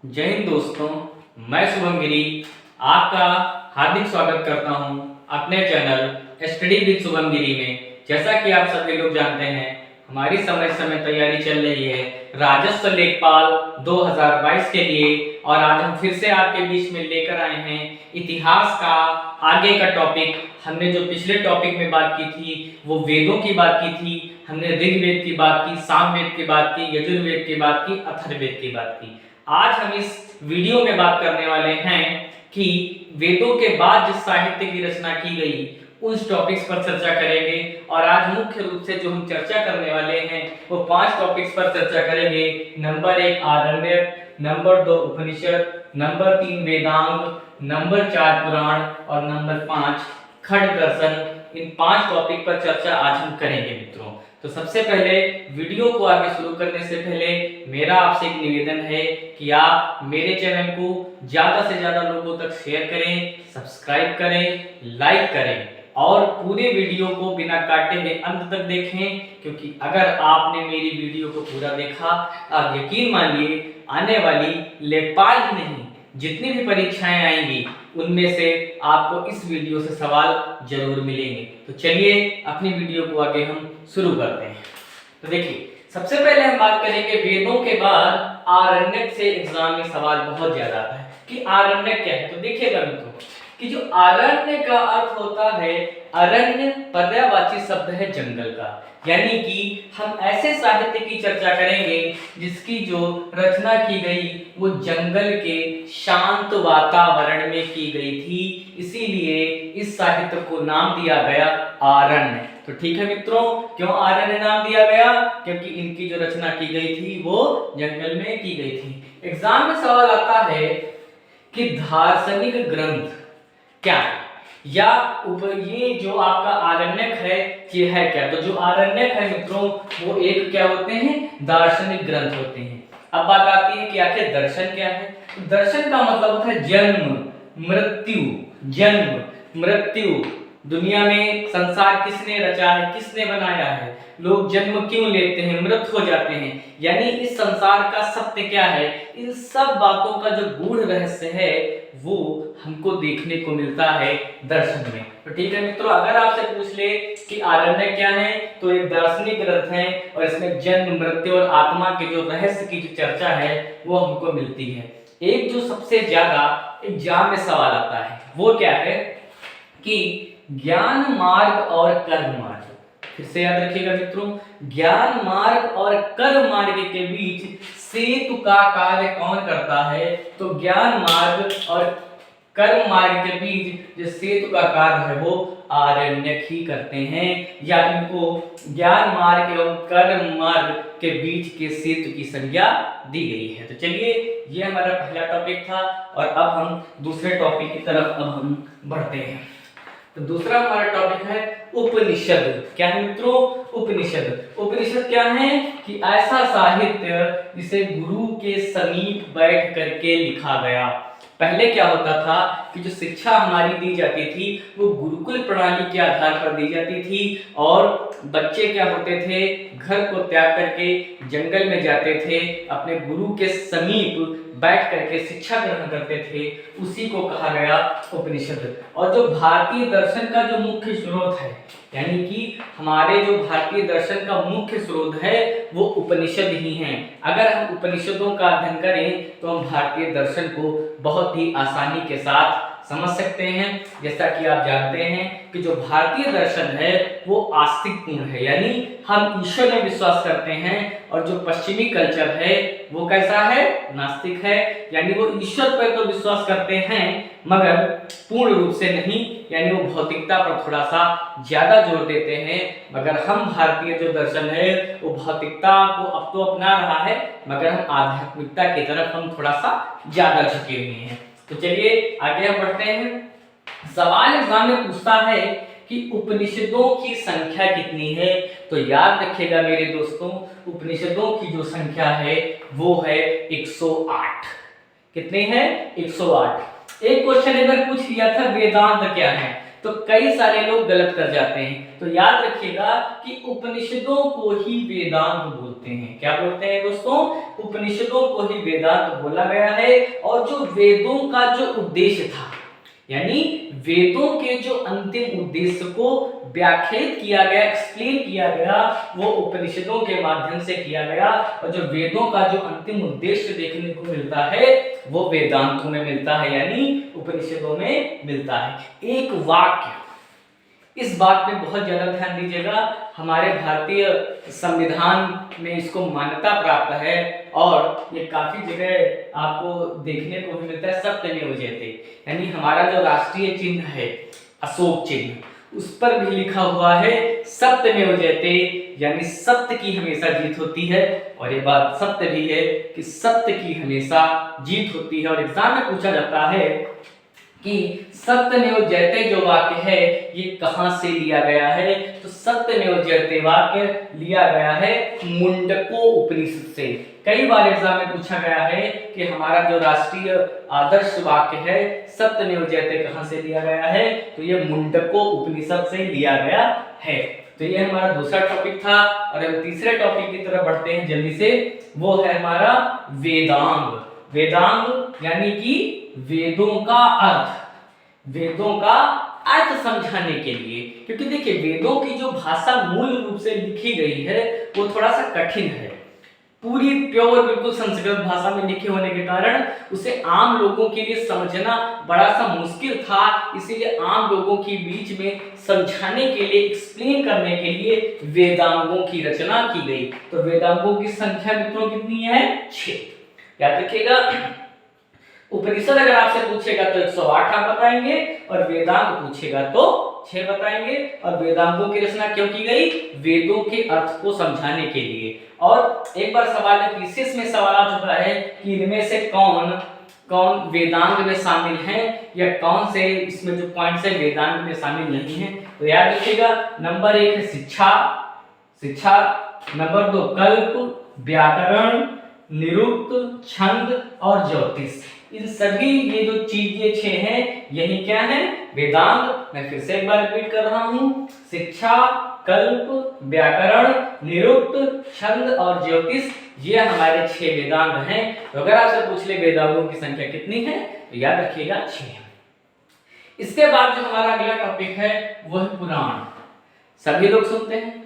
जय हिंद दोस्तों, मैं शुभम गिरी आपका हार्दिक स्वागत करता हूं अपने चैनल स्टडी विद शुभम गिरी में। जैसा कि आप सभी लोग जानते हैं, हमारी समय समय तैयारी चल रही है राजस्व लेखपाल 2022 के लिए, और आज हम फिर से आपके बीच में लेकर आए हैं इतिहास का आगे का टॉपिक। हमने जो पिछले टॉपिक में बात की थी वो वेदों की बात की थी। हमने ऋग्वेद की बात की, सामवेद की बात की, यजुर्वेद की बात की, अथर्ववेद की बात की। आज हम इस वीडियो में बात करने वाले हैं कि वेदों के बाद जिस साहित्य की रचना की गई उस टॉपिक्स पर चर्चा करेंगे। और आज मुख्य रूप से जो हम चर्चा करने वाले हैं वो 5 टॉपिक्स पर चर्चा करेंगे। नंबर 1 आरण्यक, नंबर 2 उपनिषद, नंबर 3 वेदांग, नंबर 4 पुराण और नंबर 5 खड्ग दर्शन। इन 5 टॉपिक पर चर्चा आज हम करेंगे मित्रों। तो सबसे पहले वीडियो को आगे शुरू करने से पहले मेरा आपसे एक निवेदन है कि आप मेरे चैनल को ज्यादा से ज्यादा लोगों तक शेयर करें, सब्सक्राइब करें, लाइक करें और पूरे वीडियो को बिना काटे हुए अंत तक देखें, क्योंकि अगर आपने मेरी वीडियो को पूरा देखा, आप यकीन मानिए आने वाली लेखपाल ही नहीं जितनी भी परीक्षाएं आएंगी उनमें से आपको इस वीडियो से सवाल जरूर मिलेंगे। तो चलिए अपनी वीडियो को आगे हम शुरू करते हैं। तो देखिए, सबसे पहले हम बात करेंगे वेदों के बाद आरण्यक से एग्जाम में सवाल बहुत ज्यादा आता है कि आरण्यक क्या है। तो देखिएगा मित्रों कि जो आरण्य का अर्थ होता है, अरण्य पर्यायवाची शब्द है जंगल का, यानी कि हम ऐसे साहित्य की चर्चा करेंगे जिसकी जो रचना की गई वो जंगल के शांत वातावरण में की गई थी, इसीलिए इस साहित्य को नाम दिया गया आरण्य। तो ठीक है मित्रों, क्यों आरण्य नाम दिया गया? क्योंकि इनकी जो रचना की गई थी वो जंगल में की गई थी। एग्जाम में सवाल आता है कि दार्शनिक ग्रंथ क्या है, या ये जो आपका आरण्यक है ये है क्या? तो जो आरण्यक है मित्रों वो एक क्या होते हैं? दार्शनिक ग्रंथ होते हैं। अब बात आती है कि आखिर दर्शन क्या है। दर्शन का मतलब होता है जन्म मृत्यु, जन्म मृत्यु। दुनिया में संसार किसने रचा है, किसने बनाया है, लोग जन्म क्यों लेते हैं, मृत हो जाते हैं, यानी इस संसार का सत्य क्या है, इन सब बातों का जो गूढ़ रहस्य है वो हमको देखने को मिलता है दर्शन में। तो ठीक है मित्रों, अगर आपसे पूछ ले कि आरण्य क्या है तो एक दार्शनिक ग्रंथ है और इसमें जन्म मृत्यु और आत्मा के जो रहस्य की जो चर्चा है वो हमको मिलती है। एक जो सबसे ज्यादा एग्जाम में सवाल आता है वो क्या है कि ज्ञान मार्ग और कर्म मार्ग। फिर से याद रखिएगा मित्रों, ज्ञान मार्ग और कर्म मार्ग के बीच सेतु का कार्य कौन करता है? तो ज्ञान मार्ग और कर्म मार्ग के बीच जो सेतु का कार्य है वो आरण्यक ही करते हैं, या इनको ज्ञान मार्ग एवं कर्म मार्ग के बीच के सेतु की संज्ञा दी गई है। तो चलिए, ये हमारा पहला टॉपिक था और अब हम दूसरे टॉपिक की तरफ अब हम बढ़ते हैं। तो दूसरा हमारा टॉपिक है उपनिषद। क्या है मित्रों? उपनिषद। उपनिषद क्या है कि ऐसा साहित्य जिसे गुरु के समीप बैठ करके लिखा गया। पहले क्या होता था कि जो शिक्षा हमारी दी जाती थी वो गुरुकुल प्रणाली के आधार पर दी जाती थी, और बच्चे क्या होते थे, घर को त्याग करके जंगल में जाते थे, अपने गुरु के समीप बैठ करके शिक्षा ग्रहण करते थे, उसी को कहा गया उपनिषद। और जो भारतीय दर्शन का जो मुख्य स्रोत है, यानी कि हमारे जो भारतीय दर्शन का मुख्य स्रोत है वो उपनिषद ही हैं। अगर हम उपनिषदों का अध्ययन करें तो हम भारतीय दर्शन को बहुत ही आसानी के साथ समझ सकते हैं। जैसा कि आप जानते हैं कि जो भारतीय दर्शन है वो आस्तिक पूर्ण है, यानी हम ईश्वर में विश्वास करते हैं, और जो पश्चिमी कल्चर है वो कैसा है? नास्तिक है, यानी वो ईश्वर पर तो विश्वास करते हैं मगर पूर्ण रूप से नहीं, यानी वो भौतिकता पर थोड़ा सा ज्यादा जोर देते हैं। मगर हम भारतीय जो दर्शन है वो भौतिकता को अब तो अपना रहा है, मगर हम आध्यात्मिकता की तरफ हम थोड़ा सा ज्यादा झुके हुए हैं। तो चलिए आगे हम बढ़ते हैं। सवाल एग्जाम में पूछता है कि उपनिषदों की संख्या कितनी है। तो याद रखिएगा मेरे दोस्तों, उपनिषदों की जो संख्या है वो है 108। कितने हैं? 108। एक क्वेश्चन अगर पूछ लिया था वेदांत क्या है, तो कई सारे लोग गलत कर जाते हैं। तो याद रखिएगा कि उपनिषदों को ही वेदांत बोलते हैं। क्या बोलते हैं दोस्तों? उपनिषदों को ही वेदांत बोला गया है। और जो वेदों का जो उद्देश्य था, यानी वेदों के जो अंतिम उद्देश्य को व्याख्यात किया गया, एक्सप्लेन किया गया, वो उपनिषदों के माध्यम से किया गया। और जो वेदों का जो अंतिम उद्देश्य देखने को मिलता है वो वेदांतों में मिलता है, यानी उपनिषदों में मिलता है। एक वाक्य, इस बात पे बहुत ज्यादा ध्यान दीजिएगा, हमारे भारतीय संविधान में इसको मान्यता प्राप्त है और ये काफी जगह आपको देखने को भी मिलता है, सत्यमेव जयते, यानी हमारा जो राष्ट्रीय चिन्ह है अशोक चिन्ह, उस पर भी लिखा हुआ है सत्यमेव जयते, यानी सत्य की हमेशा जीत होती है। और ये बात सत्य भी है कि सत्य की हमेशा जीत होती है। और एग्जाम में पूछा जाता है कि सत्यमेव जयते जो वाक्य है ये कहां से लिया गया है? तो सत्यमेव जयते वाक्य लिया गया है मुंडको उपनिषद से। कई बार एग्जाम में पूछा गया है कि हमारा जो राष्ट्रीय आदर्श वाक्य है सत्यमेव जयते कहां से लिया गया है? तो ये मुंडको उपनिषद से लिया गया है। तो ये हमारा दूसरा टॉपिक था। और हम तीसरे टॉपिक की तरफ बढ़ते हैं जल्दी से, वो है हमारा वेदांग। वेदांग यानी कि वेदों का अर्थ, वेदों का अर्थ समझाने के लिए। क्योंकि देखिए वेदों की जो भाषा मूल रूप से लिखी गई है वो थोड़ा सा कठिन है, पूरी प्योर बिल्कुल संस्कृत भाषा में लिखे होने के कारण उसे आम लोगों के लिए समझना बड़ा सा मुश्किल था। इसीलिए आम लोगों के बीच में समझाने के लिए, एक्सप्लेन करने के लिए वेदांगों की रचना की गई। तो वेदांगों की संख्या मित्रों कितनी है? 6। याद रखिएगा, उपनिषद अगर आपसे पूछेगा तो 108 आप बताएंगे, और वेदांग पूछेगा तो 6 बताएंगे। और वेदांगों की रचना क्यों की गई? वेदों के अर्थ को समझाने के लिए। और एक बार सवाल में पीसीएस में सवाल आ चुका है कि इनमें से कौन कौन वेदांग में शामिल हैं, या कौन से इसमें जो पॉइंट्स है वेदांग में शामिल नहीं है। तो याद रखिएगा, नंबर 1 है शिक्षा, नंबर 2 कल्प, व्याकरण, निरुक्त, छंद और ज्योतिष। इन सभी ये जो चीजें 6 हैं यही क्या है? वेदांग। मैं फिर से एक बार रिपीट कर रहा हूं, शिक्षा, कल्प, व्याकरण, निरुक्त, छंद और ज्योतिष, ये हमारे 6 वेदांग हैं। तो अगर आपसे पूछ ले वेदांगों की संख्या कितनी है तो याद रखिएगा 6 है। इसके बाद जो हमारा अगला टॉपिक है वो है पुराण। सभी लोग सुनते हैं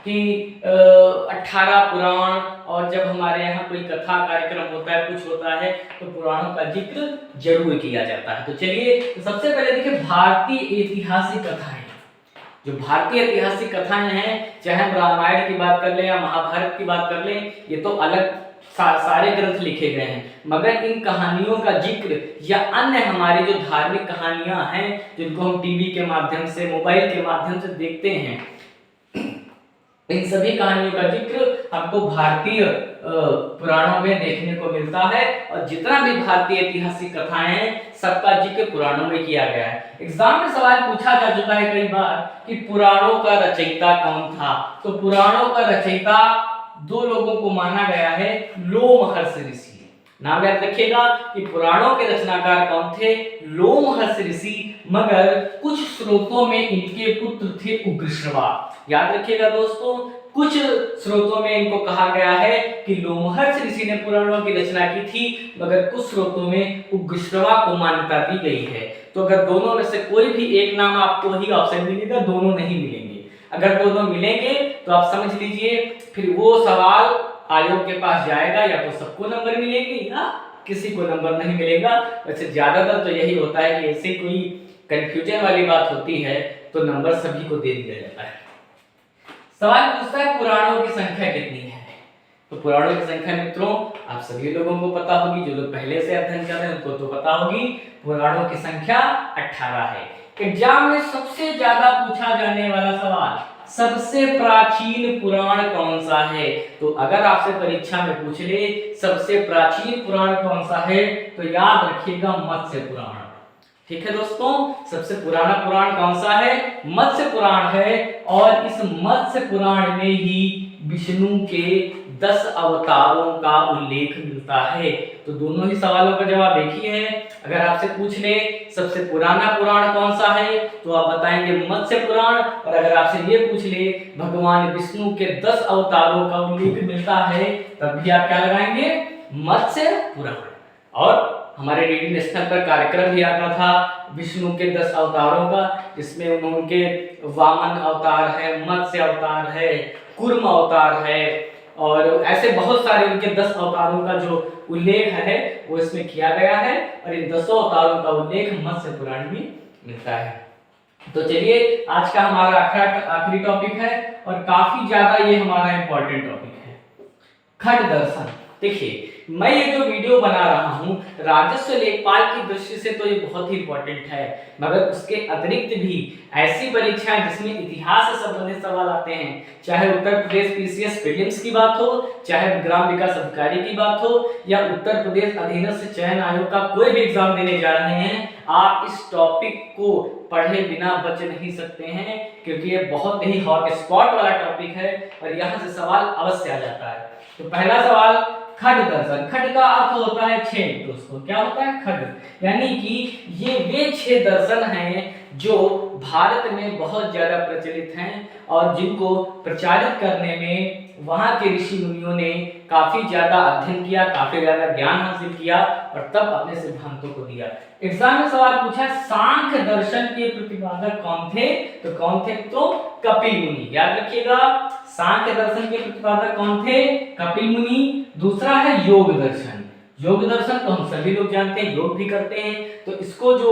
कि 18 पुराण, और जब हमारे यहाँ कोई कथा कार्यक्रम होता है, कुछ होता है, तो पुराणों का जिक्र जरूर किया जाता है। तो चलिए सबसे पहले देखिए भारतीय ऐतिहासिक कथाएं। जो भारतीय ऐतिहासिक कथाएं हैं, चाहे हम रामायण की बात कर लें या महाभारत की बात कर लें, ये तो अलग सारे ग्रंथ लिखे गए हैं, मगर इन कहानियों का जिक्र या अन्य हमारी जो धार्मिक कहानियां हैं जिनको हम टीवी के माध्यम से, मोबाइल के माध्यम से देखते हैं, इन सभी कहानियों का जिक्र हमको भारतीय पुराणों में देखने को मिलता है। और जितना भी भारतीय ऐतिहासिक कथाएं हैं सबका जिक्र पुराणों में किया गया है। एग्जाम में सवाल पूछा जा चुका है कई बार कि पुराणों का रचयिता कौन था? तो पुराणों का रचयिता 2 लोगों को माना गया है, लोमहर्षि ऋषि। नाम याद रखिएगा कि पुराणों के रचनाकार कौन थे? लोमहर्षि ऋषि। मगर कुछ स्रोतों में इनके पुत्र थे उग्रश्रवा। याद रखिएगा दोस्तों, कुछ स्रोतों में इनको कहा गया है कि लोमहर्षि ऋषि ने पुराणों की रचना की थी, मगर कुछ स्रोतों में उग्रश्रवा को मान्यता दी गई है। तो अगर दोनों में से कोई भी एक नाम आपको ही ऑप्शन मिलेगा, दोनों नहीं मिलेंगे। अगर दोनों मिलेंगे तो आप समझ लीजिए फिर वो सवाल आयोग के पास जाएगा, या तो सबको नंबर मिलेंगे या किसी को नंबर नहीं मिलेगा। वैसे ज्यादातर तो यही होता है कि ऐसे कोई कंफ्यूजन वाली बात होती है तो नंबर सभी को दे दिया जाता है। सवाल पूछता है पुराणों की संख्या कितनी है? तो पुराणों की संख्या मित्रों आप सभी लोगों को पता होगी, जो लोग पहले से अध्ययन कर रहे हैं उनको तो पता होगी। पुराणों की संख्या 18 है। एग्जाम में सबसे ज्यादा पूछा जाने वाला सवाल, सबसे प्राचीन पुराण कौन सा है? तो अगर आपसे परीक्षा में पूछ ले सबसे प्राचीन पुराण कौन सा है तो याद रखिएगा मत्स्य पुराण। ठीक है दोस्तों, सबसे पुराना पुराण कौन सा है? मत्स्य पुराण है। और इस मत्स्य पुराण में ही विष्णु के 10 अवतारों का उल्लेख मिलता है? तो दोनों ही सवालों का जवाब एक ही है। अगर आपसे पूछ ले सबसे पुराना पुराण कौन सा है तो आप बताएंगे मत्स्य पुराण, और अगर आपसे ये पूछ ले भगवान विष्णु के 10 अवतारों का उल्लेख मिलता है तब भी आप क्या लगाएंगे? मत्स्य पुराण। और हमारे डीडी नेशनल पर कार्यक्रम भी आता था विष्णु के 10 अवतारों का, जिसमें उनके वामन अवतार है, मत्स्य अवतार है, कूर्म अवतार है, और ऐसे बहुत सारे उनके 10 अवतारों का जो उल्लेख है वो इसमें किया गया है, और इन 10 अवतारों का उल्लेख मत्स्य पुराण में मिलता है। तो चलिए आज का हमारा आखिरी टॉपिक है और काफी ज्यादा ये हमारा इंपॉर्टेंट टॉपिक है, खट दर्शन। देखिए मैं ये जो वीडियो बना रहा हूँ राजस्व लेखपाल की दृष्टि से तो ये बहुत ही इंपॉर्टेंट है, मगर उसके अतिरिक्त भी ऐसी परीक्षाएं जिसमें इतिहास से संबंधित सवाल आते हैं, चाहे उत्तर प्रदेश पीसीएस प्रीलिम्स की बात हो, चाहे ग्राम विकास अधिकारी की बात हो, या उत्तर प्रदेश अधीनस्थ चयन आयोग का कोई भी एग्जाम देने जा रहे हैं, आप इस टॉपिक को पढ़े बिना बच नहीं सकते हैं, क्योंकि ये बहुत ही हॉट स्पॉट वाला टॉपिक है और यहाँ से सवाल अवश्य आ जाता है। तो पहला सवाल, खड दर्शन। खड का अर्थ होता है छेद दोस्तों, क्या होता है? खड, यानी कि ये वे 6 दर्शन हैं जो भारत में बहुत ज्यादा प्रचलित हैं और जिनको प्रचारित करने में वहां के ऋषि मुनियों ने काफी ज्यादा अध्ययन किया, काफी ज्यादा ज्ञान हासिल किया और तब अपने सिद्धांतों को दिया। एग्जाम में सवाल पूछा सांख्य दर्शन के प्रतिपादक कौन थे? तो कौन थे? तो कपिल मुनि। याद रखिएगा, सांख्य दर्शन के प्रतिपादक कौन थे? कपिल मुनि। दूसरा है योग दर्शन। योग दर्शन तो हम सभी लोग जानते हैं, योग भी करते हैं, तो इसको जो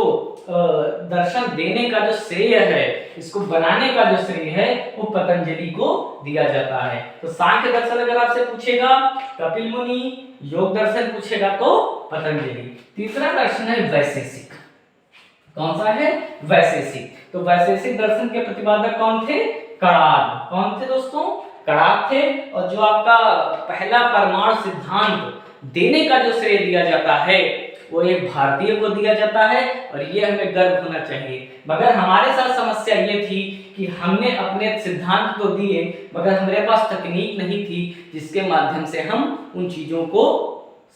दर्शन देने का जो श्रेय है, इसको बनाने का जो श्रेय है वो पतंजलि को दिया जाता है। तो सांख्य दर्शन अगर आपसे पूछेगा कपिल मुनि, योग दर्शन पूछेगा तो पतंजलि। तीसरा दर्शन है वैशेषिक। कौन सा है? वैशेषिक। तो वैशेषिक दर्शन के प्रतिपादक कौन थे? कणाद। कौन थे दोस्तों? कणाद थे। और जो आपका पहला परमाणु सिद्धांत देने का जो श्रेय दिया जाता है वो एक भारतीय को दिया जाता है, और ये हमें गर्व होना चाहिए। मगर हमारे साथ समस्या ये थी कि हमने अपने सिद्धांत तो दिए मगर हमारे पास तकनीक नहीं थी जिसके माध्यम से हम उन चीजों को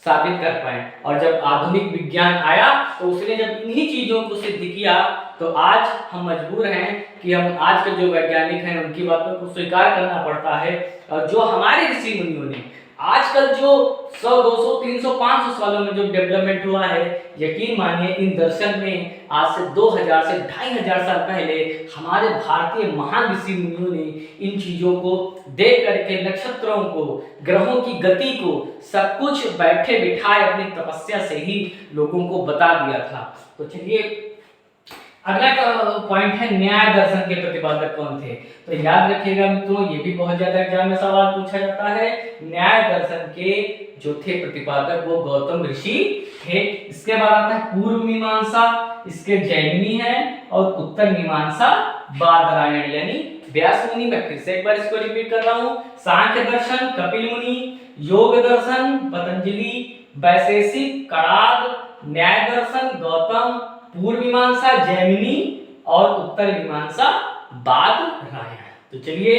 साबित कर पाए। और जब आधुनिक विज्ञान आया तो उसने जब इन्हीं चीजों को सिद्ध किया तो आज हम मजबूर हैं कि हम आज के जो वैज्ञानिक हैं उनकी बातों को स्वीकार करना पड़ता है। और जो हमारे ऋषि मुनियों ने आजकल जो 100, 200, 300, 500 सालों में जो डेवलपमेंट हुआ है, यकीन मानिए इन दर्शन में आज से 2000 से 2500 साल पहले हमारे भारतीय महान ऋषि मुनियों ने इन चीजों को देख करके नक्षत्रों को, ग्रहों की गति को सब कुछ बैठे बिठाए अपनी तपस्या से ही लोगों को बता दिया था। तो चलिए अगला पॉइंट है न्याय दर्शन के प्रतिपादक कौन थे? तो याद रखिएगा मित्रों, ये भी बहुत ज्यादा एग्जाम में सवाल पूछा जाता है। न्याय दर्शन के जो थे प्रतिपादक वो गौतम ऋषि थे। इसके बाद आता है पूर्व मीमांसा, इसके जैमिनी है, और उत्तर मीमांसा बादरायण यानी व्यास मुनि। मैं फिर से एक बार इसको रिपीट कर रहा हूँ, सांख्य दर्शन कपिल मुनि, योग दर्शन पतंजलि, वैशेषिक कणाद, न्याय दर्शन गौतम, पूर्व मीमांसा जैमिनी और उत्तर मीमांसा बादरायण। तो चलिए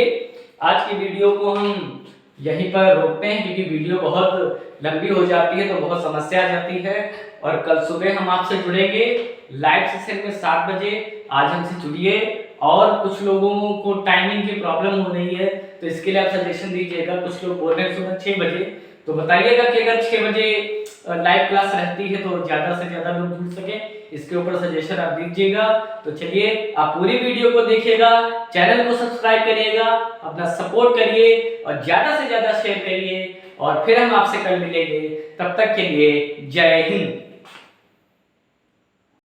आज की वीडियो को हम यहीं पर रोकते हैं क्योंकि वीडियो बहुत लंबी हो जाती है तो बहुत समस्या आ जाती है। और कल सुबह हम आपसे जुड़ेंगे लाइव सेशन में 7 बजे। आज हमसे जुड़िए। और कुछ लोगों को टाइमिंग की प्रॉब्लम हो रही है तो इसके लिए आप सजेशन दीजिएगा। कुछ लोग बोल रहे हैं सुबह 6 बजे, तो बताइएगा कि अगर 6 बजे लाइव क्लास रहती है तो ज्यादा से ज्यादा लोग जुड़ सके, इसके ऊपर सजेशन आप दीजिएगा। तो चलिए आप पूरी वीडियो को देखिएगा, चैनल को सब्सक्राइब करिएगा, अपना सपोर्ट करिए और ज्यादा से ज्यादा शेयर करिए। और फिर हम आपसे कल मिलेंगे, तब तक के लिए जय हिंद।